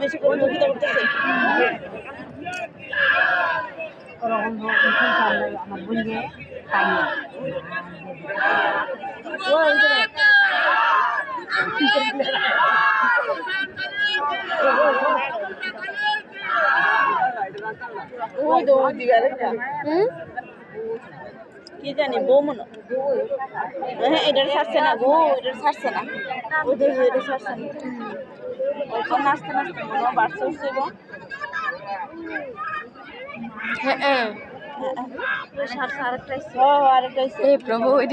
বেশি করে নদীটা করতেছে আমার বোনকে তাই কি জানি বউ মনে হ্যাঁ এটার ছাড়ছে না গো এটার ছাড়ছে না ওদের এটা ছাড়ছে না ওইখানে নাচতে নাচতে মনে বাড়ছে হচ্ছে এবং হ্যাঁ হ্যাঁ আরেকটা প্রভু